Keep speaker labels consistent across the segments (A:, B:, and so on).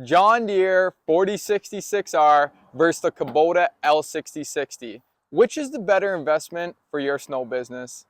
A: John Deere 4066R versus the Kubota L6060. Which is the better investment for your snow business?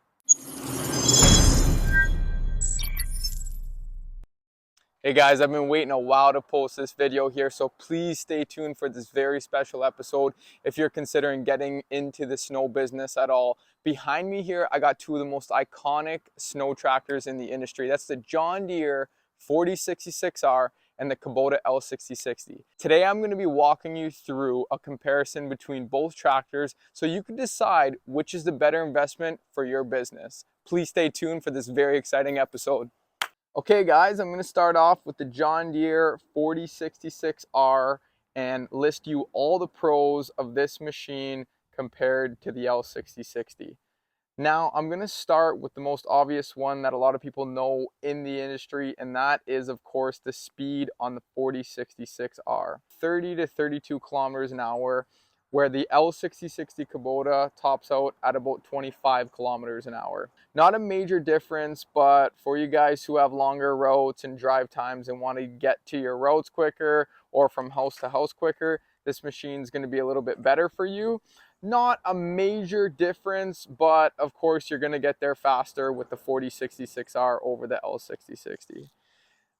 A: Hey guys, I've been waiting a while to post this video here, so please stay tuned for this very special episode if you're considering getting into the snow business at all. Behind me here, I got two of the most iconic snow tractors in the industry. That's the John Deere 4066R and the Kubota L6060. Today I'm going to be walking you through a comparison between both tractors so you can decide which is the better investment for your business. Please stay tuned for this very exciting episode. Okay guys, I'm going to start off with the John Deere 4066R and list you all the pros of this machine compared to the L6060. Now I'm going to start with the most obvious one that a lot of people know in the industry, and that is of course the speed on the 4066R. 30 to 32 kilometers an hour, where the L6060 Kubota tops out at about 25 kilometers an hour. Not a major difference, but for you guys who have longer routes and drive times and want to get to your routes quicker or from house to house quicker, this machine is going to be a little bit better for you. Not a major difference, but of course you're going to get there faster with the 4066R over the L6060.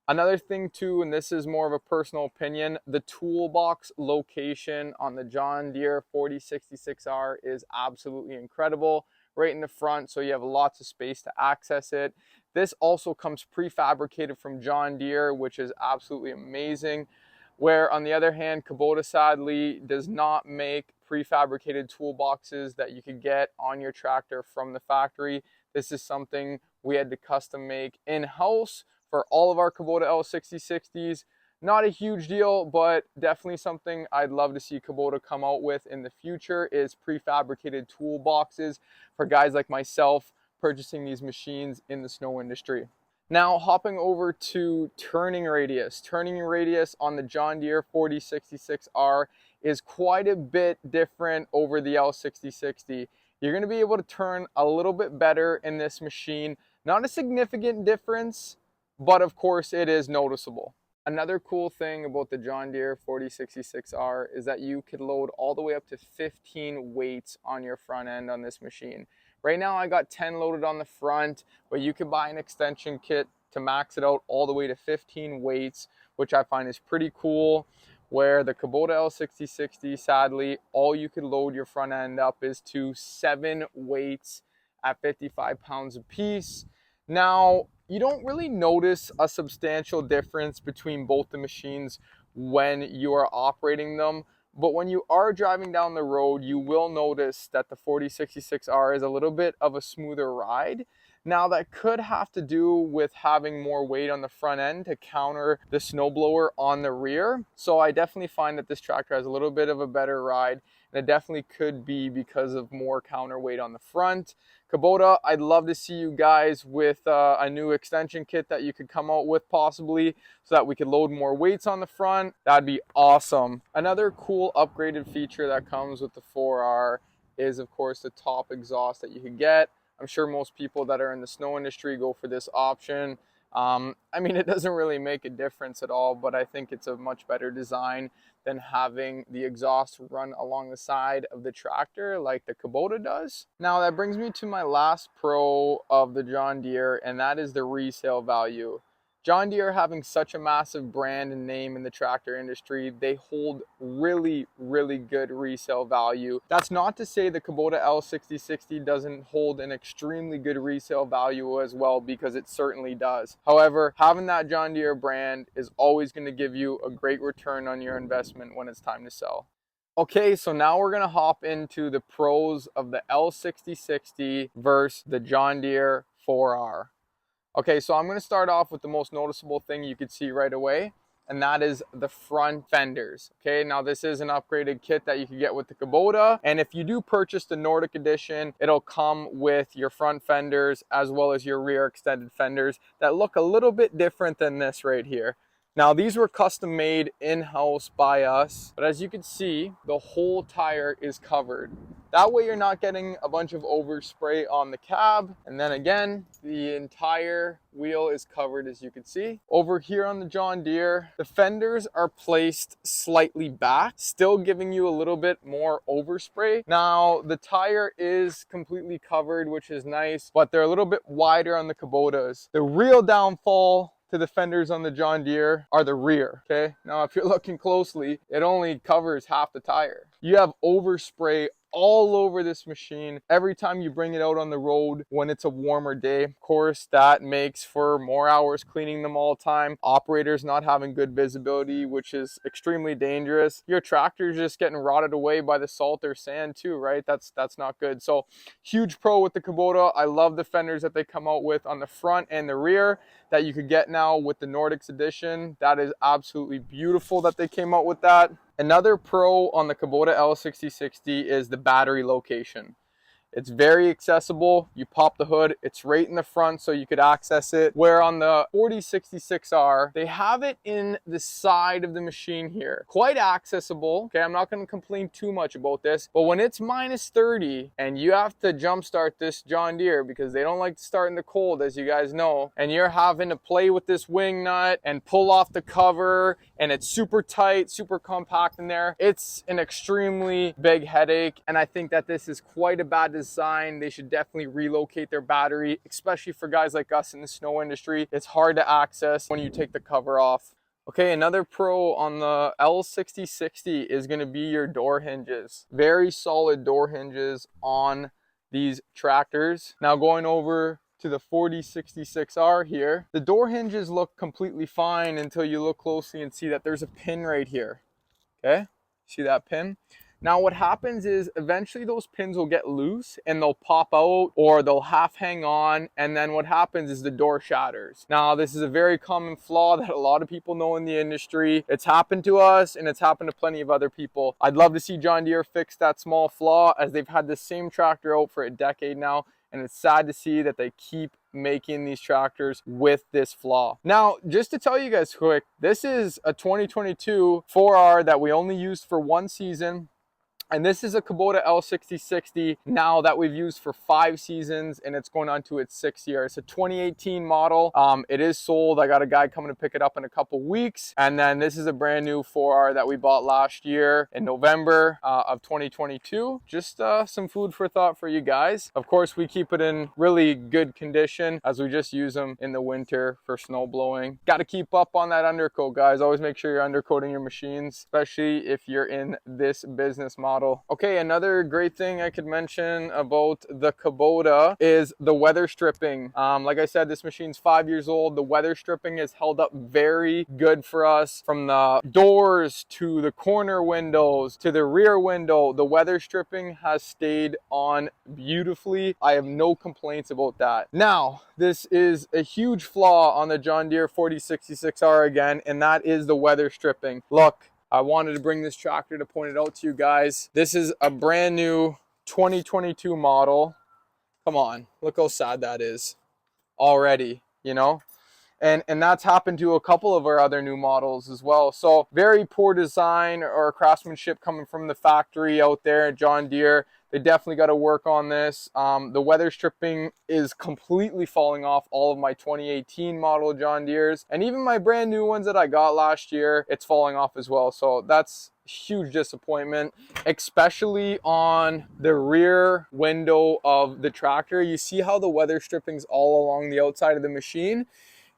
A: Another thing too, and this is more of a personal opinion, the toolbox location on the John Deere 4066R is absolutely incredible. Right in the front, so you have lots of space to access it. This also comes prefabricated from John Deere, which is absolutely amazing. Where on the other hand, Kubota sadly does not make prefabricated toolboxes that you could get on your tractor from the factory. This is something we had to custom make in-house for all of our Kubota L6060s. Not a huge deal, but definitely something I'd love to see Kubota come out with in the future is prefabricated toolboxes for guys like myself purchasing these machines in the snow industry. Now hopping over to turning radius. Turning radius on the John Deere 4066R is quite a bit different over the L6060. You're going to be able to turn a little bit better in this machine. Not a significant difference, but of course it is noticeable. Another cool thing about the John Deere 4066R is that you could load all the way up to 15 weights on your front end on this machine. Right now I got 10 loaded on the front, but you could buy an extension kit to max it out all the way to 15 weights, which I find is pretty cool. Where the Kubota L6060, sadly, all you could load your front end up is to 7 weights at 55 pounds a piece. Now, you don't really notice a substantial difference between both the machines when you are operating them, but when you are driving down the road, you will notice that the 4066R is a little bit of a smoother ride. Now that could have to do with having more weight on the front end to counter the snowblower on the rear. So I definitely find that this tractor has a little bit of a better ride, and it definitely could be because of more counterweight on the front. Kubota, I'd love to see you guys with a new extension kit that you could come out with possibly so that we could load more weights on the front. That'd be awesome. Another cool upgraded feature that comes with the 4R is of course the top exhaust that you could get. I'm sure most people that are in the snow industry go for this option. I mean, it doesn't really make a difference at all, but I think it's a much better design than having the exhaust run along the side of the tractor like the Kubota does. Now that brings me to my last pro of the John Deere, and that is the resale value. John Deere having such a massive brand and name in the tractor industry, they hold really, really good resale value. That's not to say the Kubota L6060 doesn't hold an extremely good resale value as well, because it certainly does. However, having that John Deere brand is always going to give you a great return on your investment when it's time to sell. Okay, so now we're going to hop into the pros of the L6060 versus the John Deere 4R. Okay, so I'm going to start off with the most noticeable thing you could see right away, and that is the front fenders. Okay, now this is an upgraded kit that you can get with the Kubota, and if you do purchase the Nordic edition, it'll come with your front fenders as well as your rear extended fenders that look a little bit different than this right here. Now these were custom made in-house by us, but as you can see, the whole tire is covered That way you're not getting a bunch of overspray on the cab. And then again, the entire wheel is covered, as you can see. Over here on the John Deere, the fenders are placed slightly back, still giving you a little bit more overspray. Now, the tire is completely covered, which is nice, but they're a little bit wider on the Kubotas. The real downfall to the fenders on the John Deere are the rear, okay? Now, if you're looking closely, it only covers half the tire. You have overspray all over this machine every time you bring it out on the road when it's a warmer day. Of course, that makes for more hours cleaning them all the time. Operators not having good visibility, which is extremely dangerous. Your tractor's just getting rotted away by the salt or sand too, right? That's not good. So huge pro with the Kubota. I love the fenders that they come out with on the front and the rear that you could get now with the Nordics edition. That is absolutely beautiful that they came out with that. Another pro on the Kubota L6060 is the battery location. It's very accessible. You pop the hood, it's right in the front so you could access it. Where on the 4066R, they have it in the side of the machine here. Quite accessible. Okay, I'm not going to complain too much about this, but when it's minus 30 and you have to jumpstart this John Deere because they don't like to start in the cold, as you guys know, and you're having to play with this wing nut and pull off the cover, and it's super tight, super compact in there, it's an extremely big headache. And I think that this is quite a bad design. They should definitely relocate their battery, especially for guys like us in the snow industry. It's hard to access when you take the cover off. Okay, another pro on the L6060 is going to be your door hinges. Very solid door hinges on these tractors. Now going over to the 4066R here, the door hinges look completely fine until you look closely and see that there's a pin right here. Okay, see that pin? Now what happens is eventually those pins will get loose and they'll pop out, or they'll half hang on, and then what happens is the door shatters. Now this is a very common flaw that a lot of people know in the industry. It's happened to us and it's happened to plenty of other people. I'd love to see John Deere fix that small flaw, as they've had this same tractor out for a decade now, and it's sad to see that they keep making these tractors with this flaw. Now, just to tell you guys quick, this is a 2022 4R that we only used for one season. And this is a Kubota L6060 now that we've used for 5 seasons, and it's going on to its 6th year. It's a 2018 model. It is sold. I got a guy coming to pick it up in a couple weeks. And then this is a brand new 4R that we bought last year in November of 2022. Just some food for thought for you guys. Of course, we keep it in really good condition as we just use them in the winter for snow blowing. Got to keep up on that undercoat, guys. Always make sure you're undercoating your machines, especially if you're in this business model. Okay, another great thing I could mention about the Kubota is the weather stripping. Like I said, this machine's 5 years old. The weather stripping has held up very good for us. From the doors to the corner windows to the rear window, the weather stripping has stayed on beautifully. I have no complaints about that. Now, this is a huge flaw on the John Deere 4066R again, and that is the weather stripping. Look, I wanted to bring this tractor to point it out to you guys. This is a brand new 2022 model. Come on, look how sad that is already, you know? And that's happened to a couple of our other new models as well. So very poor design or craftsmanship coming from the factory out there at John Deere. They definitely got to work on this. The weather stripping is completely falling off all of my 2018 model John Deeres, and even my brand new ones that I got last year, it's falling off as well. So that's huge disappointment, especially on the rear window of the tractor. You see how the weather stripping's all along the outside of the machine?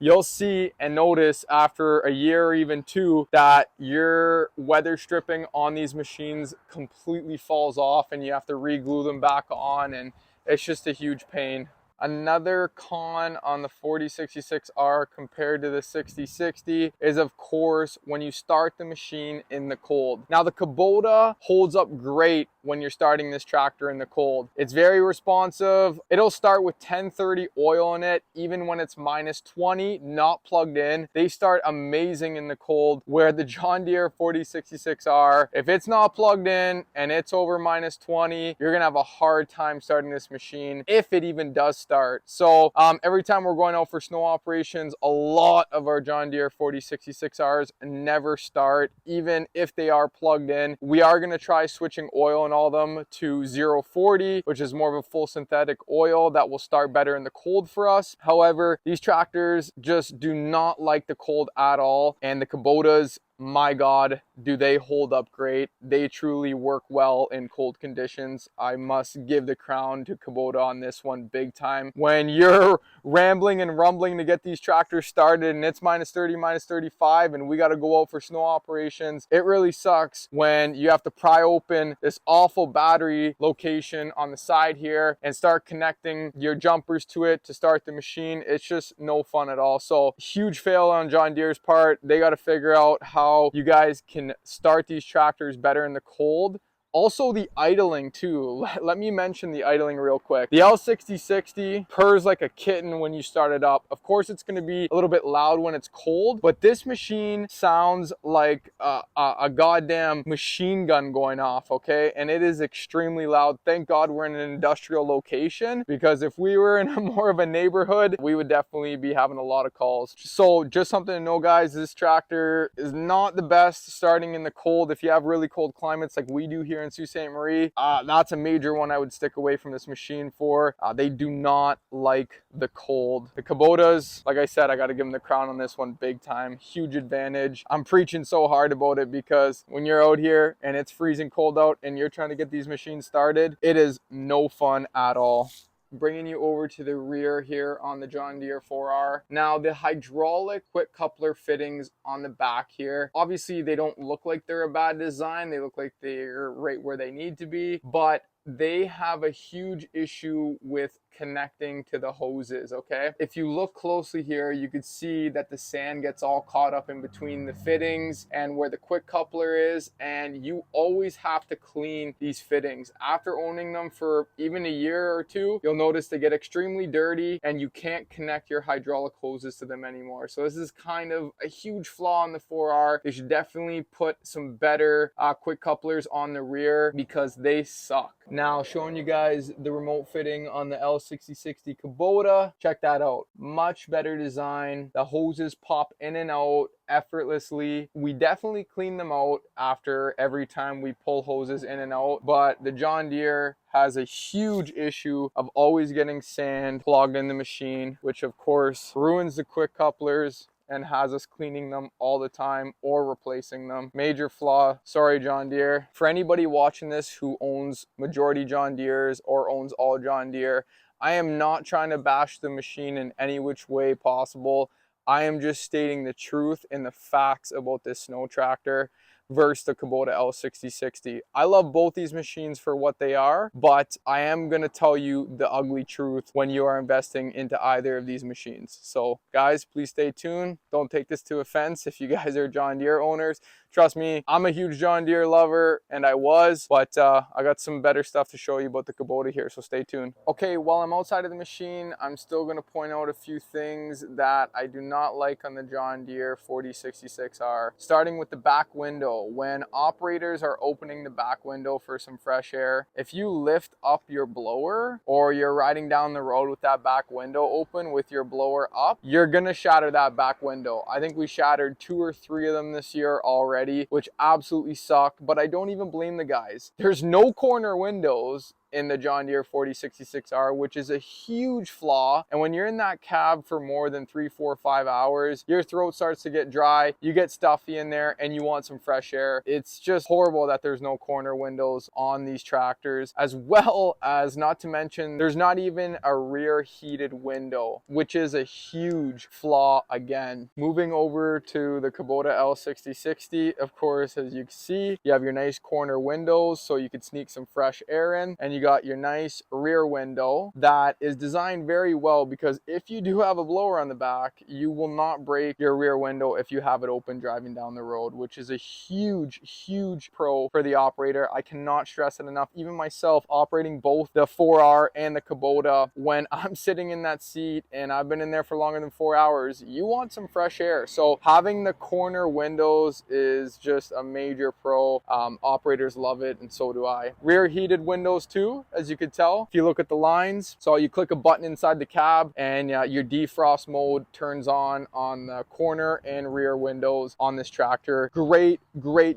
A: You'll see and notice after a year or even 2 that your weather stripping on these machines completely falls off and you have to re-glue them back on, and it's just a huge pain. Another con on the 4066R compared to the 6060 is, of course, when you start the machine in the cold. Now, the Kubota holds up great when you're starting this tractor in the cold. It's very responsive. It'll start with 1030 oil in it, even when it's minus 20, not plugged in. They start amazing in the cold, where the John Deere 4066R, if it's not plugged in and it's over minus 20, you're gonna have a hard time starting this machine, if it even does start. So every time we're going out for snow operations, a lot of our John Deere 4066Rs never start, even if they are plugged in. We are gonna try switching oil in going all of them to 040, which is more of a full synthetic oil that will start better in the cold for us. However, these tractors just do not like the cold at all, and the Kubotas, my God, do they hold up great. They truly work well in cold conditions. I must give the crown to Kubota on this one big time. When you're rambling and rumbling to get these tractors started and it's minus 30, minus 35, and we got to go out for snow operations, it really sucks when you have to pry open this awful battery location on the side here and start connecting your jumpers to it to start the machine. It's just no fun at all. So huge fail on John Deere's part. They got to figure out how you guys can start these tractors better in the cold. Also the idling too. Let me mention the idling real quick. The L6060 purrs like a kitten when you start it up. Of course it's going to be a little bit loud when it's cold, but this machine sounds like a goddamn machine gun going off, okay? And it is extremely loud. Thank God we're in an industrial location, because if we were in a more of a neighborhood, we would definitely be having a lot of calls. So just something to know, guys, this tractor is not the best starting in the cold. If you have really cold climates like we do here in Sault Ste. Marie, that's a major one I would stick away from this machine for. They do not like the cold. The Kubotas, like I said, I got to give them the crown on this one big time. Huge advantage. I'm preaching so hard about it because when you're out here and it's freezing cold out and you're trying to get these machines started, it is no fun at all. Bringing you over to the rear here on the John Deere 4R. Now the hydraulic quick coupler fittings on the back here, obviously they don't look like they're a bad design. They look like they're right where they need to be, but they have a huge issue with connecting to the hoses, okay? If you look closely here, you could see that the sand gets all caught up in between the fittings and where the quick coupler is, and you always have to clean these fittings. After owning them for even a year or two, you'll notice they get extremely dirty and you can't connect your hydraulic hoses to them anymore. So this is kind of a huge flaw in the 4R. They should definitely put some better quick couplers on the rear because they suck. Now showing you guys the remote fitting on the L6060 Kubota. Check that out. Much better design. The hoses pop in and out effortlessly. We definitely clean them out after every time we pull hoses in and out, but the John Deere has a huge issue of always getting sand clogged in the machine, which of course ruins the quick couplers and has us cleaning them all the time or replacing them. Major flaw. Sorry, John Deere. For anybody watching this who owns majority John Deeres or owns all John Deere, I am not trying to bash the machine in any which way possible. I am just stating the truth and the facts about this snow tractor versus the Kubota L6060. I love both these machines for what they are, but I am going to tell you the ugly truth when you are investing into either of these machines. So guys, please stay tuned. Don't take this to offense if you guys are John Deere owners. Trust me, I'm a huge John Deere lover, and I was, but I got some better stuff to show you about the Kubota here, so stay tuned. Okay, while I'm outside of the machine, I'm still going to point out a few things that I do not like on the John Deere 4066R. Starting with the back window. When operators are opening the back window for some fresh air, if you lift up your blower or you're riding down the road with that back window open with your blower up, you're going to shatter that back window. I think we shattered 2 or 3 of them this year already, which absolutely sucked, but I don't even blame the guys. There's no corner windows in the John Deere 4066R, which is a huge flaw. And when you're in that cab for more than 3, 4, 5 hours, your throat starts to get dry, you get stuffy in there, and you want some fresh air. It's just horrible that there's no corner windows on these tractors, as well as, not to mention, there's not even a rear heated window, which is a huge flaw again. Moving over to the Kubota L6060, of course, as you can see, you have your nice corner windows so you could sneak some fresh air in, and you got your nice rear window that is designed very well, because if you do have a blower on the back, you will not break your rear window if you have it open driving down the road, which is a huge pro for the operator. I cannot stress it enough. Even myself, operating both the 4R and the Kubota, when I'm sitting in that seat and I've been in there for longer than 4 hours, you want some fresh air. So having the corner windows is just a major pro. Operators love it, and so do I. Rear heated windows too. too, as you could tell if you look at the lines. So you click a button inside the cab and your defrost mode turns on the corner and rear windows on this tractor. Great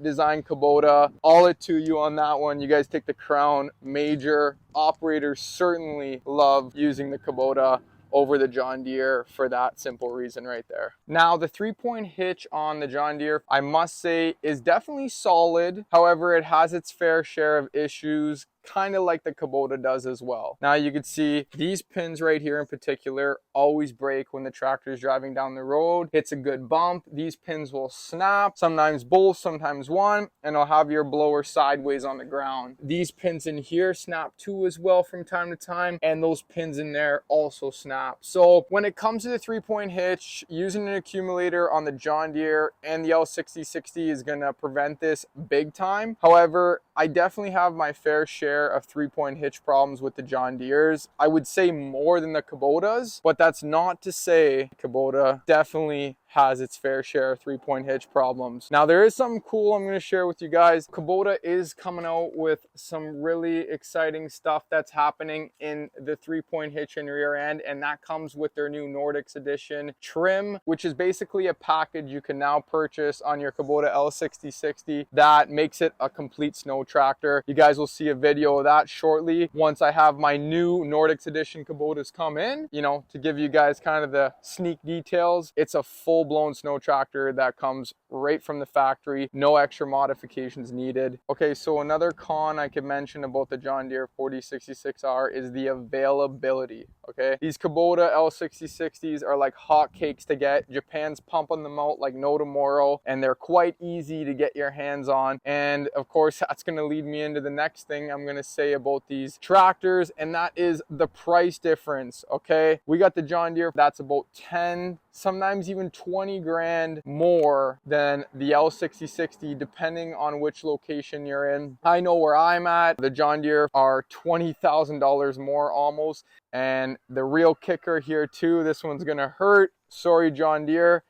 A: design, Kubota. All it to you on that one. You guys take the crown major. Operators certainly love using the Kubota over the John Deere for that simple reason right there. Now, the 3-point hitch on the John Deere, I must say, is definitely solid. However, it has its fair share of issues, kind of like the Kubota does as well. Now you can see these pins right here in particular always break when the tractor is driving down the road. Hits a good bump, these pins will snap, sometimes both, sometimes one, and I'll have your blower sideways on the ground. These pins in here snap too as well from time to time, and those pins in there also snap. So when it comes to the 3-point hitch, using an accumulator on the John Deere and the L6060 is going to prevent this big time. However, I definitely have my fair share of 3-point hitch problems with the John Deeres. I would say more than the Kubotas, but that's not to say Kubota definitely has its fair share of 3-point hitch problems. Now there is something cool I'm going to share with you guys. Kubota is coming out with some really exciting stuff that's happening in the 3-point hitch and rear end, and that comes with their new Nordics edition trim, which is basically a package you can now purchase on your Kubota L6060 that makes it a complete snow tractor. You guys will see a video of that shortly once I have my new Nordics edition Kubotas come in, you know, to give you guys kind of the sneak details. It's a full-blown snow tractor that comes right from the factory, no extra modifications needed. Okay, so another con I could mention about the John Deere 4066R is the availability. Okay, these Kubota L6060s are like hotcakes to get. Japan's pumping them out like no tomorrow, and they're quite easy to get your hands on. And of course, that's going to lead me into the next thing I'm going to say about these tractors, and that is the price difference. Okay, we got the John Deere that's about 10, sometimes even 20 grand more than the L6060, depending on which location you're in. I know where I'm at, the John Deere are $20,000 more almost. And the real kicker here too, this one's gonna hurt. Sorry, John Deere.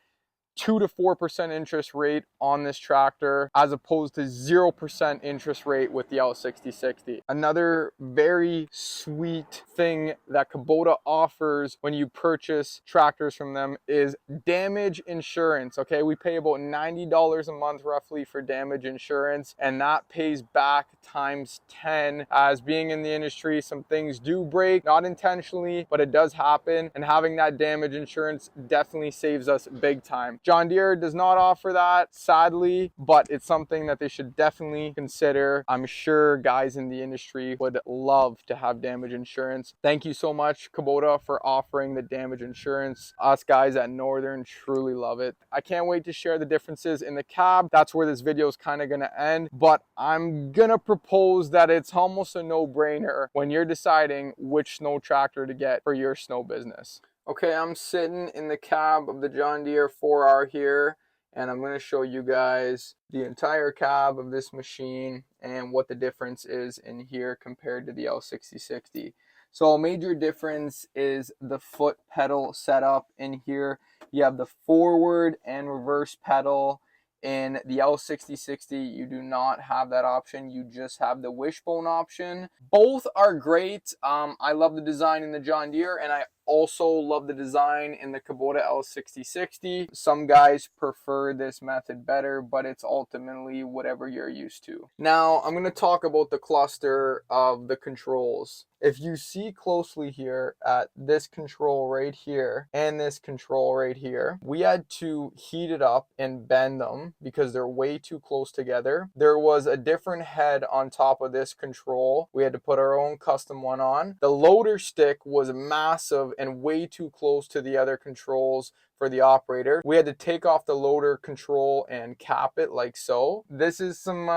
A: 2 to 4% interest rate on this tractor as opposed to 0% interest rate with the L6060. Another very sweet thing that Kubota offers when you purchase tractors from them is damage insurance. Okay, we pay about $90 a month roughly for damage insurance, and that pays back times 10. As being in the industry, some things do break, not intentionally, but it does happen, and having that damage insurance definitely saves us big time. John Deere does not offer that, sadly, but it's something that they should definitely consider. I'm sure guys in the industry would love to have damage insurance. Thank you so much, Kubota, for offering the damage insurance. Us guys at Northern truly love it. I can't wait to share the differences in the cab. That's where this video is kind of going to end, but I'm going to propose that it's almost a no-brainer when you're deciding which snow tractor to get for your snow business. Okay, I'm sitting in the cab of the John Deere 4R here, and I'm going to show you guys the entire cab of this machine and what the difference is in here compared to the L6060. So a major difference is the foot pedal setup in here. You have the forward and reverse pedal. In the L6060, you do not have that option. You just have the wishbone option. Both are great. I love the design in the John Deere, and I also love the design in the Kubota L6060. Some guys prefer this method better, but it's ultimately whatever you're used to. Now, I'm going to talk about the cluster of the controls. If you see closely here at this control right here and this control right here, we had to heat it up and bend them because they're way too close together. There was a different head on top of this control. We had to put our own custom one on. The loader stick was massive and way too close to the other controls for the operator. We had to take off the loader control and cap it like so. This is some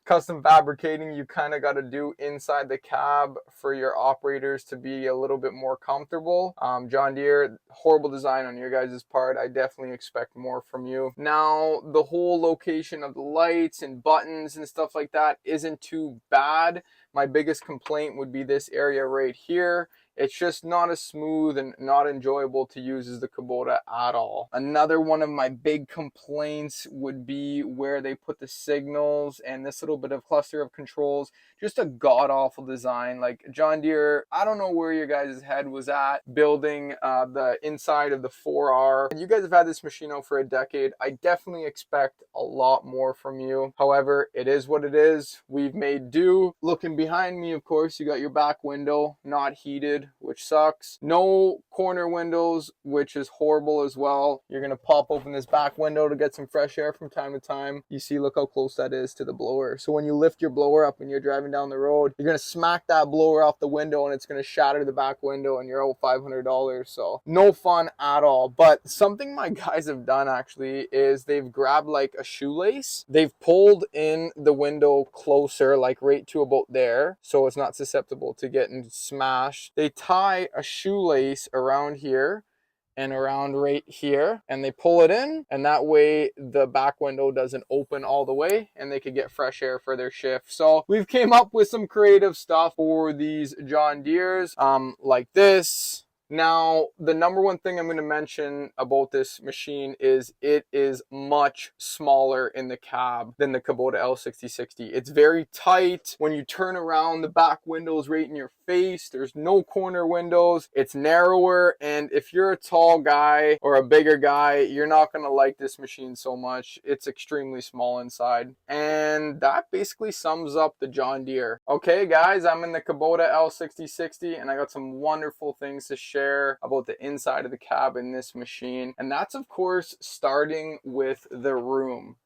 A: custom fabricating you kind of got to do inside the cab for your operators to be a little bit more comfortable. John Deere, horrible design on your guys' part. I definitely expect more from you. Now, the whole location of the lights and buttons and stuff like that isn't too bad. My biggest complaint would be this area right here. It's just not as smooth and not enjoyable to use as the Kubota at all. Another one of my big complaints would be where they put the signals and this little bit of cluster of controls. Just a god-awful design. Like John Deere, I don't know where your guys' head was at building the inside of the 4R. You guys have had this machine out for a decade. I definitely expect a lot more from you. However, it is what it is. We've made do. Looking behind me, of course, you got your back window, not heated, which sucks. No corner windows, which is horrible as well. You're gonna pop open this back window to get some fresh air from time to time. You see, look how close that is to the blower. So when you lift your blower up and you're driving down the road, you're gonna smack that blower off the window and it's gonna shatter the back window and you're out $500. So no fun at all. But something my guys have done actually is they've grabbed like a shoelace. They've pulled in the window closer, like right to about there, so it's not susceptible to getting smashed. They tie a shoelace around here and around right here, and they pull it in, and that way the back window doesn't open all the way and they could get fresh air for their shift. So we've came up with some creative stuff for these John Deeres, like this. Now, the number one thing I'm going to mention about this machine is it is much smaller in the cab than the Kubota L6060. It's very tight. When you turn around, the back window's right in your face. There's no corner windows. It's narrower, and if you're a tall guy or a bigger guy, you're not going to like this machine so much. It's extremely small inside. And that basically sums up the John Deere. Okay, guys, I'm in the Kubota L6060, and I got some wonderful things to share about the inside of the cab in this machine, and that's of course starting with the room.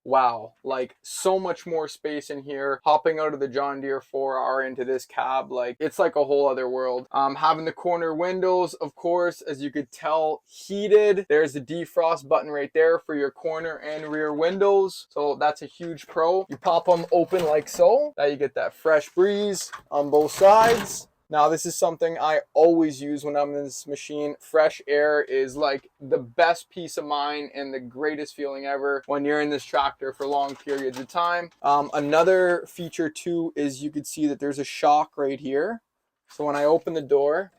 A: Wow, like so much more space in here. Hopping out of the John Deere 4R into this cab, like it's like a whole other world. Having the corner windows, of course, as you could tell, heated. There's the defrost button right there for your corner and rear windows, so that's a huge pro. You pop them open like so, now you get that fresh breeze on both sides. Now, this is something I always use when I'm in this machine. Fresh air is like the best peace of mind and the greatest feeling ever when you're in this tractor for long periods of time. Another feature too is you could see that there's a shock right here. So when I open the door,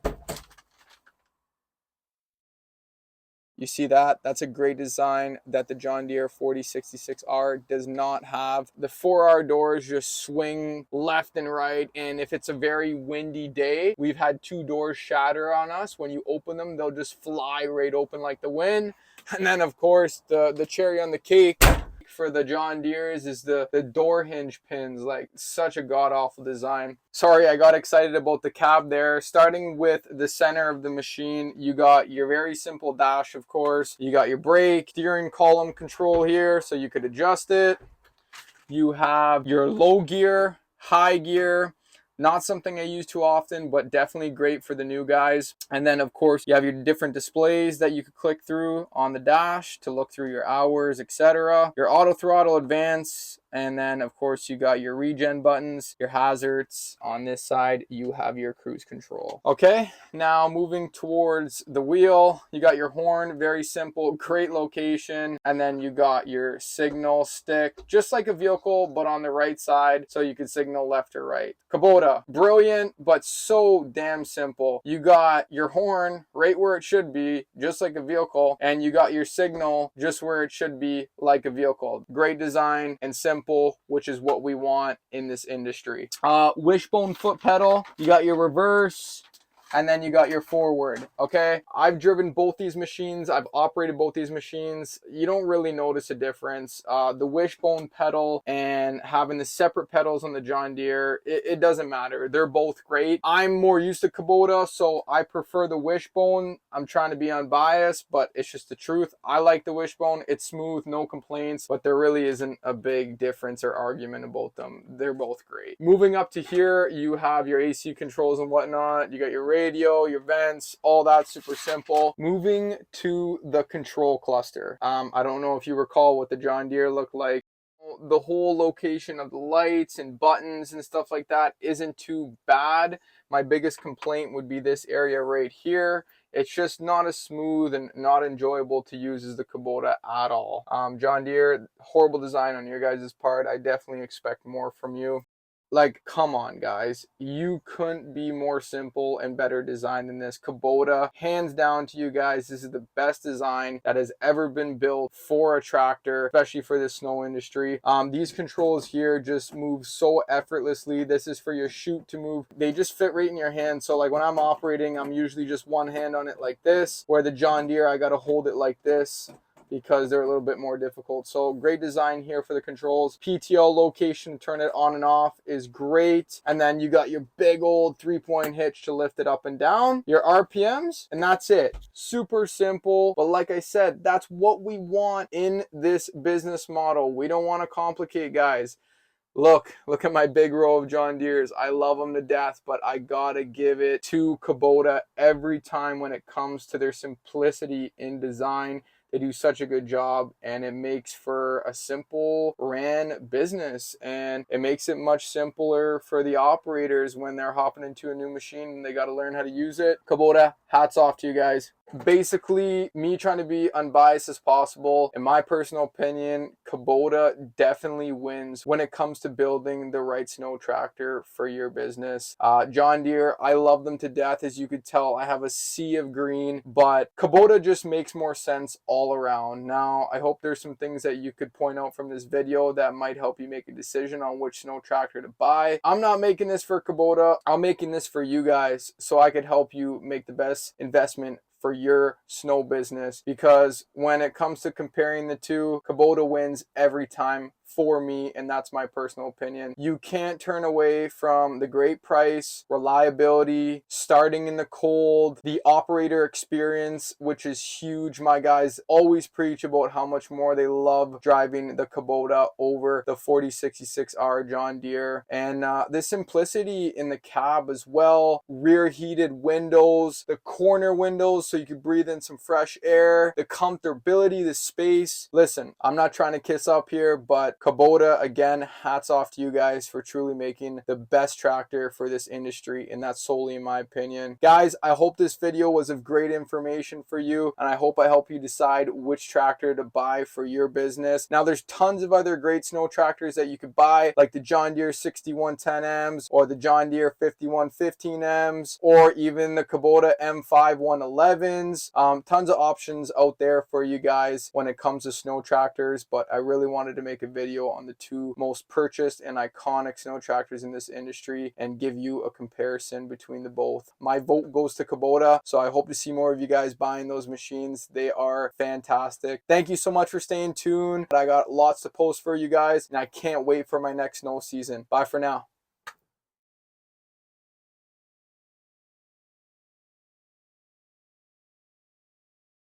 A: you see that? That's a great design that the John Deere 4066R does not have. The 4R doors just swing left and right, and if it's a very windy day, we've had 2 doors shatter on us. When you open them, they'll just fly right open like the wind. And then, of course, the cherry on the cake for the John Deeres is the door hinge pins. Like, such a god-awful design. Sorry, I got excited about the cab there. Starting with the center of the machine, you got your very simple dash, of course. You got your brake, steering column control here, so you could adjust it. You have your low gear, high gear. Not something I use too often, but definitely great for the new guys. And then, of course, you have your different displays that you could click through on the dash to look through your hours, etc. Your auto throttle advance. And then, of course, you got your regen buttons, your hazards. On this side, you have your cruise control. Okay, now moving towards the wheel, you got your horn, very simple, great location. And then you got your signal stick, just like a vehicle, but on the right side, so you can signal left or right. Kubota, brilliant, but so damn simple. You got your horn right where it should be, just like a vehicle, and you got your signal just where it should be, like a vehicle. Great design and simple, which is what we want in this industry. Wishbone foot pedal, you got your reverse, and then you got your forward. Okay, I've driven both these machines, I've operated both these machines. You don't really notice a difference. The wishbone pedal and having the separate pedals on the John Deere, it doesn't matter. They're both great. I'm more used to Kubota, so I prefer the wishbone. I'm trying to be unbiased, but it's just the truth. I like the wishbone. It's smooth, no complaints, but there really isn't a big difference or argument about them. They're both great. Moving up to here, you have your AC controls and whatnot. You got your radio, your vents, all that, super simple. Moving to the control cluster. I don't know if you recall what the John Deere looked like. The whole location of the lights and buttons and stuff like that isn't too bad. My biggest complaint would be this area right here. It's just not as smooth and not enjoyable to use as the Kubota at all. John Deere, horrible design on your guys' part. I definitely expect more from you. Like, come on, guys. You couldn't be more simple and better designed than this. Kubota, hands down to you guys, this is the best design that has ever been built for a tractor, especially for the snow industry. These controls here just move so effortlessly. This is for your chute to move. They just fit right in your hand. So like when I'm operating, I'm usually just one hand on it like this, where the John Deere, I got to hold it like this, because they're a little bit more difficult. So great design here for the controls. PTO location, turn it on and off is great. And then you got your big old 3-point hitch to lift it up and down, your RPMs, and that's it. Super simple. But like I said, that's what we want in this business model. We don't want to complicate, guys. Look at my big row of John Deeres. I love them to death, but I gotta give it to Kubota every time when it comes to their simplicity in design. They do such a good job, and it makes for a simple ran business, and it makes it much simpler for the operators when they're hopping into a new machine and they got to learn how to use it. Kubota, hats off to you guys. Basically, me trying to be unbiased as possible, in my personal opinion, Kubota definitely wins when it comes to building the right snow tractor for your business. John Deere, I love them to death. As you could tell, I have a sea of green, but Kubota just makes more sense all around. Now, I hope there's some things that you could point out from this video that might help you make a decision on which snow tractor to buy. I'm not making this for Kubota. I'm making this for you guys so I could help you make the best investment for your snow business, because when it comes to comparing the two, Kubota wins every time for me, and that's my personal opinion. You can't turn away from the great price, reliability, starting in the cold, the operator experience, which is huge. My guys always preach about how much more they love driving the Kubota over the 4066R John Deere, and the simplicity in the cab as well. Rear heated windows, the corner windows so you can breathe in some fresh air, the comfortability, the space. Listen, I'm not trying to kiss up here, but Kubota, again, hats off to you guys for truly making the best tractor for this industry, and that's solely in my opinion. Guys, I hope this video was of great information for you, and I hope I help you decide which tractor to buy for your business. Now, there's tons of other great snow tractors that you could buy, like the John Deere 6110Ms or the John Deere 5115Ms, or even the Kubota M5 111s. Tons of options out there for you guys when it comes to snow tractors, but I really wanted to make a video on the two most purchased and iconic snow tractors in this industry and give you a comparison between the both. My vote goes to Kubota, so I hope to see more of you guys buying those machines. They are fantastic. Thank you so much for staying tuned. I got lots to post for you guys, and I can't wait for my next snow season. Bye for now.